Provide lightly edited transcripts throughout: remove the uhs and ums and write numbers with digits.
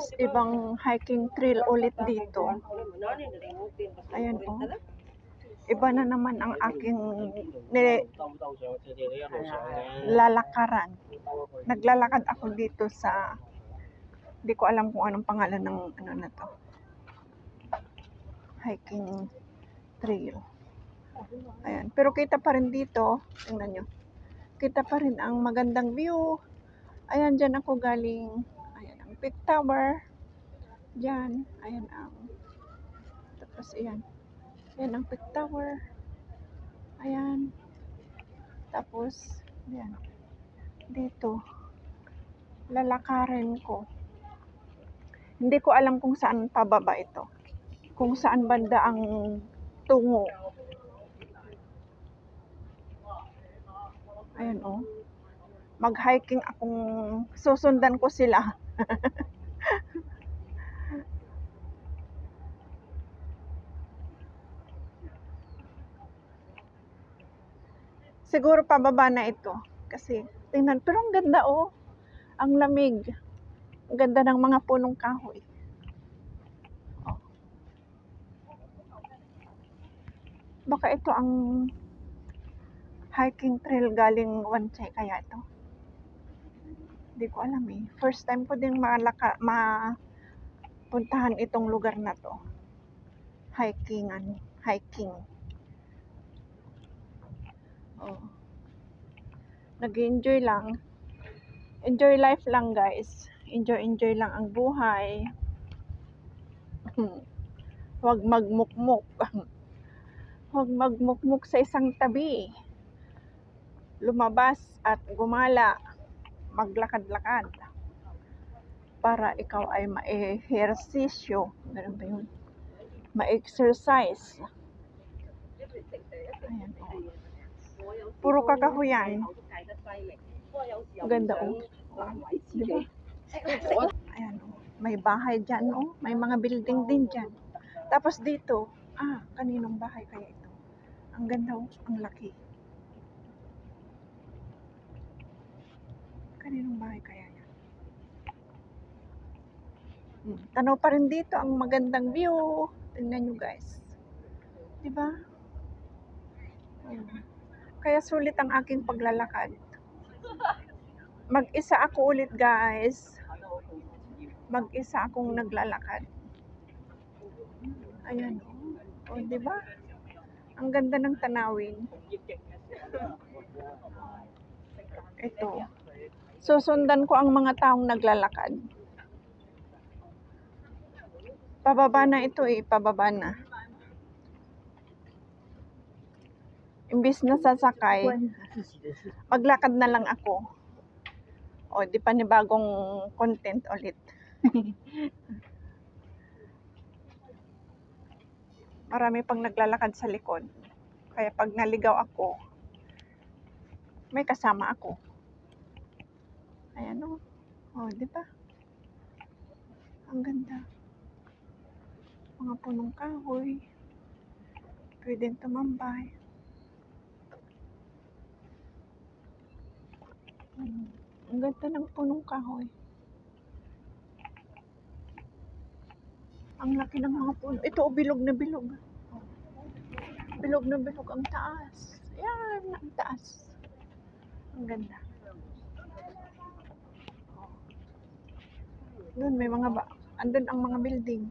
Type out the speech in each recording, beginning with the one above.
guys, ibang hiking trail ulit dito. Ayan o. Iba na naman ang aking lalakaran. Naglalakad ako dito sa, hindi ko alam kung anong pangalan ng ano na to. Hiking trail. Ayan. Pero kita pa rin dito. Tingnan nyo. Kita pa rin ang magandang view. Ayan, dyan ako galing. Ayan ang Peak Tower. Dyan. Ayan ang. Tapos ayan. Ayan ang Peak Tower. Ayan. Tapos, ayan. Dito. Lalakarin ko. Hindi ko alam kung saan pababa ito. Kung saan banda ang tungo. Ayan o. Mag-hiking akong susundan ko sila. Siguro pababa na ito. Kasi, tingnan. Pero ang ganda oh. Ang lamig. Ang ganda ng mga punong kahoy. Oh. Baka ito ang hiking trail galing Wanchay kaya ito. Hindi ko alam eh. First time ko din mapuntahan itong lugar na to. Hiking. Oh. Nag-enjoy lang. Enjoy life lang guys. Enjoy lang ang buhay. Huwag magmukmuk. Huwag magmukmuk sa isang tabi. Lumabas at gumala. Maglakad-lakad. Para ikaw ay ma-ehersisyo. Ganun ba yun? Ma-exercise. Ayan o. Puro kakahuyan. Ganda o. Diba? Ayan o. May bahay dyan o. May mga building din dyan. Tapos dito, kaninong bahay kaya ito? Ang ganda o. Ang laki. Kaninong bahay kaya yan? Tanaw pa rin dito ang magandang view. Tingnan nyo guys. Diba? Kaya sulit ang aking paglalakad. Mag-isa ako ulit guys. Mag-isa akong naglalakad. Ayan. O, diba? Ang ganda ng tanawin. Ito. Susundan ko ang mga taong naglalakad. Pababa na ito eh. Pababa na. Imbis na sasakay, maglakad na lang ako. O, di pa ni bagong content ulit. Marami pang naglalakad sa likod. Kaya pag naligaw ako, may kasama ako. Ayan o. O, di ba? Ang ganda. Mga punong kahoy. Pwedeng tumambay. Ang ganda ng punong kahoy. Ang laki ng mga puno. Ito, bilog na bilog. Bilog na bilog ang taas. Yan, ang taas. Ang ganda. Doon may mga andun ang mga building.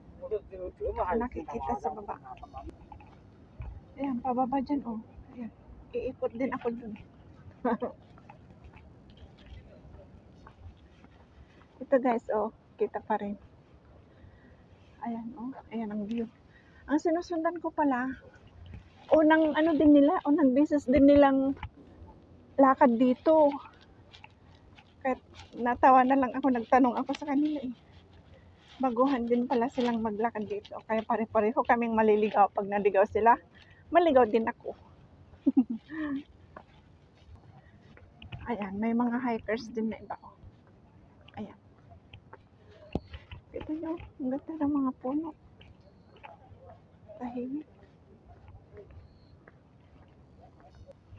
Nakikita sa baba. Ayan, pababa dyan, oh. Ayan. Iikot din ako dun. Ito guys, oh. Kita pa rin. Ayan, oh. Ayan ang view. Ang sinusundan ko pala, unang beses din nilang lakad dito. Kahit natawa na lang ako, nagtanong ako sa kanila eh. Baguhan din pala silang maglakad dito. Kaya pare-pareho kaming maliligaw. Pag naligaw sila, maligaw din ako. Ayan, may mga hikers din na iba. Ayan. Ito nyo, ang ganda ng mga puno. Tahimik.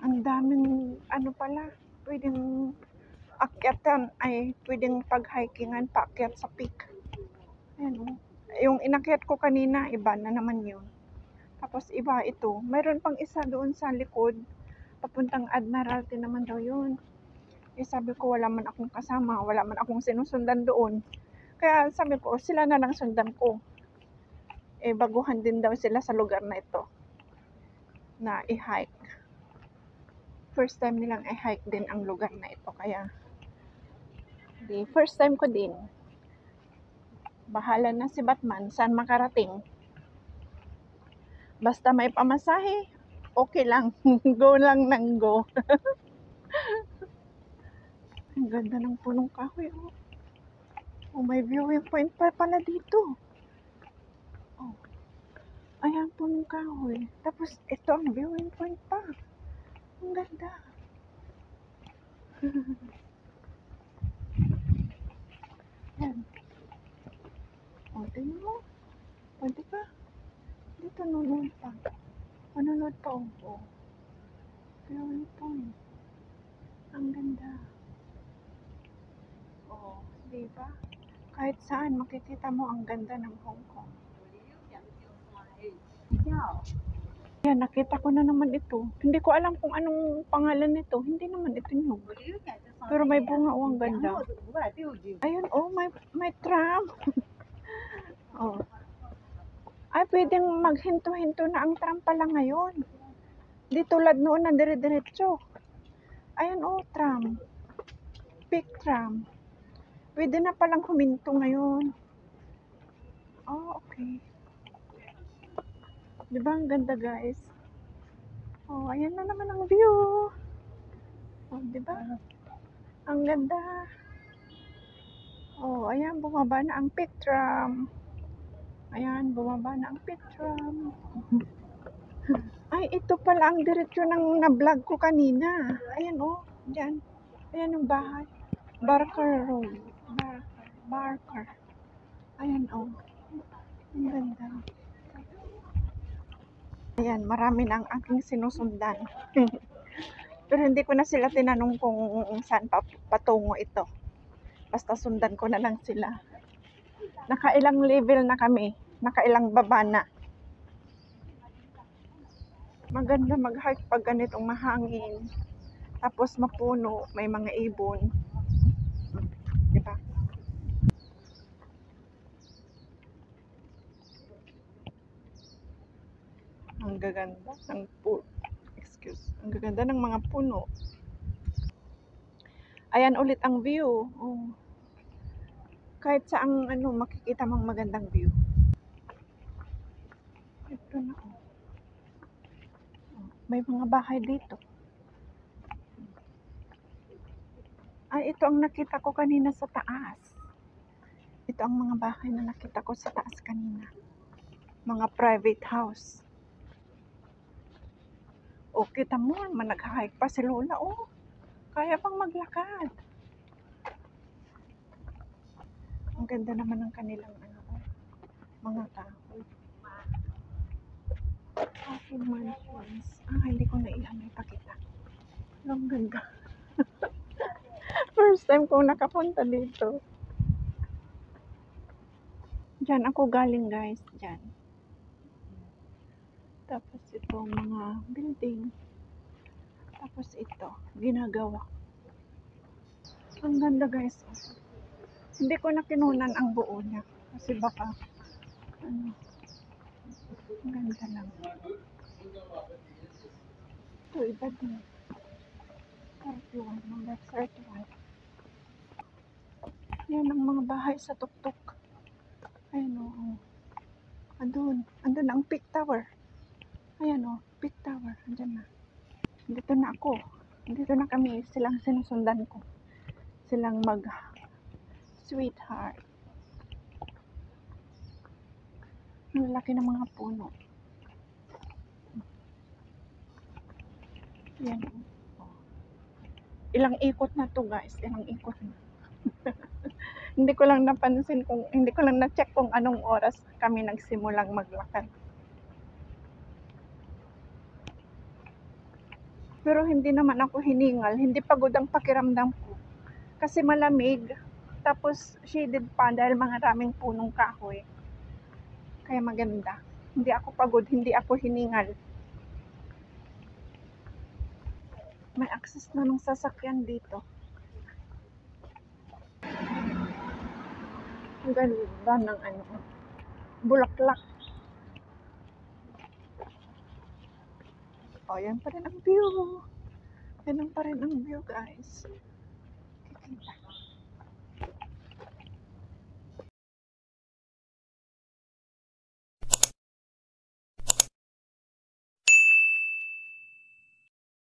Ang daming, pala, pwedeng akyatan, pwedeng pag-hikingan, paakyat sa peak. Ayan oh. Yung inakyat ko kanina, iba na naman yun. Tapos iba ito. Mayroon pang isa doon sa likod. Papuntang Admiralty naman daw yun. Eh sabi ko wala man akong kasama, wala man akong sinusundan doon. Kaya sabi ko, sila na lang sundan ko. Eh baguhan din daw sila sa lugar na ito na i-hike. First time nilang i-hike din ang lugar na ito. Kaya first time ko din. Bahala na si Batman saan makarating. Basta may pamasahe, okay lang. Go lang ng go. Ang ganda ng punong kahoy. Oh, oh may viewing point pa pala dito. Oh, ayan punong kahoy. Tapos ito ang viewing point pa. Ang ganda. Yan. O, tingnan mo. Pwede ka. Dito nunod pa. Manunod pa o. Viewing point. Ang ganda. O, diba? Kahit saan makikita mo ang ganda ng Hong Kong. Yan, nakita ko na naman ito. Hindi ko alam kung anong pangalan nito. Hindi naman ito nyug. Pero may bunga o ang ganda. Ayun, oh, may tram. Oh. Ay, pwedeng maghinto-hinto na ang tram pala ngayon. Di tulad noon na dire-diretso. Ayun, oh, tram. Big tram. Pwede na palang huminto ngayon. Oh, okay. Diba ang ganda, guys? Oh, ayan na naman ang view. Oh, diba? Ang ganda. Oh, ayan, bumaba na ang pit tram. Ayan, bumaba na ang pit tram. Ay, ito pala ang diretsyo ng na-vlog ko kanina. Ayan, oh, dyan. Ayan ang bahay. Barker Road. Barker. Ayan, oh. Ang ganda. Ayan, marami na ang aking sinusundan. Pero hindi ko na sila tinanong kung saan patungo ito. Basta sundan ko na lang sila. Nakailang level na kami. Nakailang baba na. Maganda mag-hike pag ganitong mahangin. Tapos mapuno, may mga ibon. Diba? Ang gaganda ng ang gaganda ng mga puno. Ayan ulit ang view. Oh. Kahit saang makikita mong magandang view. Ito na oh. May mga bahay dito. Ay, ito ang nakita ko kanina sa taas. Ito ang mga bahay na nakita ko sa taas kanina. Mga private house. O, kita mo, nag-hike pa si Lola, oh. Kaya pang maglakad. Ang ganda naman ng kanilang mga kahoy. Kahoy mansions. Hindi ko na ipakita. Ang ganda. First time kong nakapunta dito. Diyan ako galing, guys. Diyan. Tapos ito, mga building. Tapos ito, ginagawa. Ang ganda, guys. Hindi ko na kinunan ang buo niya. Kasi baka, ang ganda lang. Ito, iba din. 31, number 31. Yan ang mga bahay sa tuktok. Ayan o. Andun ang Peak Tower. Ayan o, Peak Tower. Andyan na. Dito na ako. Dito na kami. Silang sinusundan ko. Silang sweetheart. Ang laki ng mga puno. Yan o. Ilang ikot na to, guys. Ilang ikot na. Hindi ko lang na-check kung anong oras kami nagsimulang maglakad. Pero hindi naman ako hiningal. Hindi pagod ang pakiramdam ko. Kasi malamig. Tapos shaded pa dahil maraming punong kahoy. Kaya maganda. Hindi ako pagod, hindi ako hiningal. May access na ng sasakyan dito. Ang ganda ng ano, bulaklak. O, yan pa rin ang view. Yan pa rin ang view, guys. Kikita.